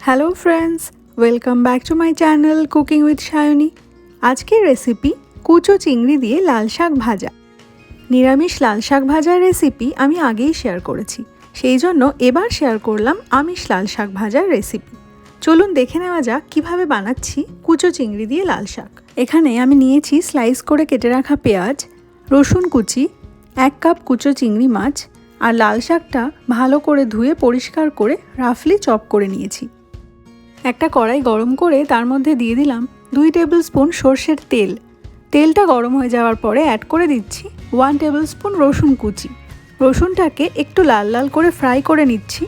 Hello friends, welcome back to my channel cooking with Sayani. আজকের recipe কুচো চিংড়ি দিয়ে লাল শাক ভাজা। নিরামিষ লাল শাক ভাজার রেসিপি আমি আগেই শেয়ার করেছি, সেই জন্য এবার শেয়ার করলাম আমিষ লাল শাক ভাজার রেসিপি। চলুন দেখে নেওয়া যাক কীভাবে বানাচ্ছি কুচো চিংড়ি দিয়ে লাল শাক। এখানে আমি নিয়েছি স্লাইস করে কেটে রাখা পেঁয়াজ, রসুন কুচি, 1 কাপ কুচো চিংড়ি মাছ আর লাল শাকটা ভালো করে ধুয়ে পরিষ্কার করে রাফলি চপ করে নিয়েছি। একটা কড়াই গরম করে তার মধ্যে দিয়ে দিলাম 2 টেবিল স্পুন সর্ষের তেল। তেলটা গরম হয়ে যাওয়ার পরে অ্যাড করে দিচ্ছি 1 টেবিল স্পুন রসুন কুচি। রসুনটাকে একটু লাল লাল করে ফ্রাই করে নিচ্ছি।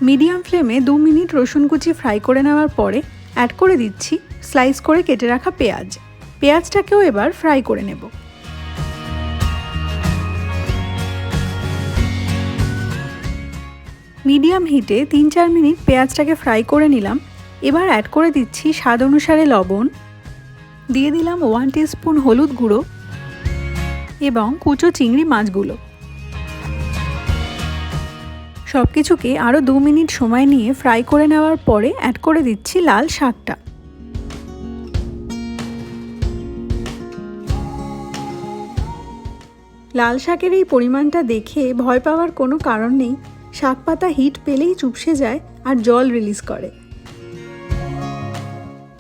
মিডিয়াম ফ্লেমে 2 মিনিট রসুন কুচি ফ্রাই করে নেওয়ার পরে অ্যাড করে দিচ্ছি স্লাইস করে কেটে রাখা পেঁয়াজ। পেঁয়াজটাকেও এবার ফ্রাই করে নেব। মিডিয়াম হিটে 3-4 মিনিট পেঁয়াজটাকে ফ্রাই করে নিলাম। এবার অ্যাড করে দিচ্ছি স্বাদ অনুসারে লবণ, দিয়ে দিলাম 1 টিস্পুন হলুদ গুঁড়ো এবং কুচো চিংড়ি মাছগুলো। সব কিছুকে আরও 2 মিনিট সময় নিয়ে ফ্রাই করে নেওয়ার পরে অ্যাড করে দিচ্ছি লাল শাকটা। লাল শাকের এই পরিমাণটা দেখে ভয় পাওয়ার কোনো কারণ নেই। শাক পাতা হিট পেলেই চুপসে যায় আর জল রিলিজ করে।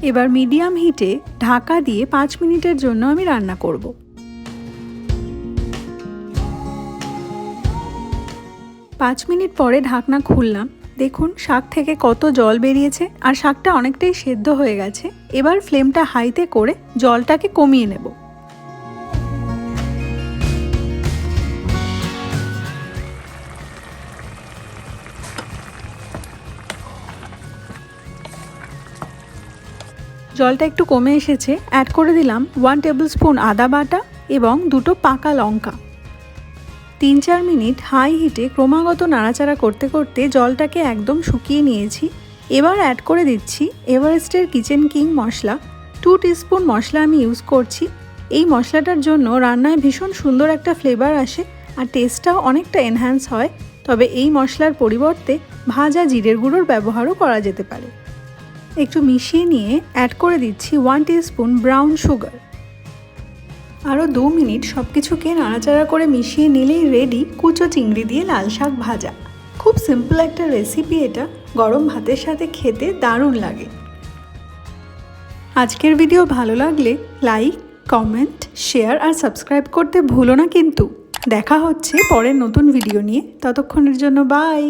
এবার মিডিয়াম হিটে ঢাকা দিয়ে 5 মিনিটের জন্য আমি রান্না করব। 5 মিনিট পরে ঢাকনা খুললাম। দেখুন শাক থেকে কত জল বেরিয়েছে আর শাকটা অনেকটাই সেদ্ধ হয়ে গেছে। এবার ফ্লেমটা হাইতে করে জলটাকে কমিয়ে নেব। জলটা একটু কমে এসেছে। অ্যাড করে দিলাম 1 টেবিল স্পুন আদা বাটা এবং 2টো পাকা লঙ্কা। 3-4 মিনিট হাই হিটে ক্রমাগত নাড়াচাড়া করতে করতে জলটাকে একদম শুকিয়ে নিয়েছি। এবার অ্যাড করে দিচ্ছি এভারেস্টের কিচেন কিং মশলা। 2 টিস্পুন মশলা আমি ইউজ করছি। এই মশলাটার জন্য রান্নায় ভীষণ সুন্দর একটা ফ্লেভার আসে আর টেস্টটাও অনেকটা এনহ্যান্স হয়। তবে এই মশলার পরিবর্তে ভাজা জিরের গুঁড়োর ব্যবহারও করা যেতে পারে। একটু মিশিয়ে নিয়ে অ্যাড করে দিচ্ছি 1 টিস্পুন ব্রাউন সুগার। আরও 2 মিনিট সব কিছুকে নাড়াচাড়া করে মিশিয়ে নিলেই রেডি কুচো চিংড়ি দিয়ে লাল শাক ভাজা। খুব সিম্পল একটা রেসিপি এটা, গরম ভাতের সাথে খেতে দারুণ লাগে। আজকের ভিডিও ভালো লাগলে লাইক, কমেন্ট, শেয়ার আর সাবস্ক্রাইব করতে ভুলো না কিন্তু। দেখা হচ্ছে পরের নতুন ভিডিও নিয়ে। ততক্ষণের জন্য বাই।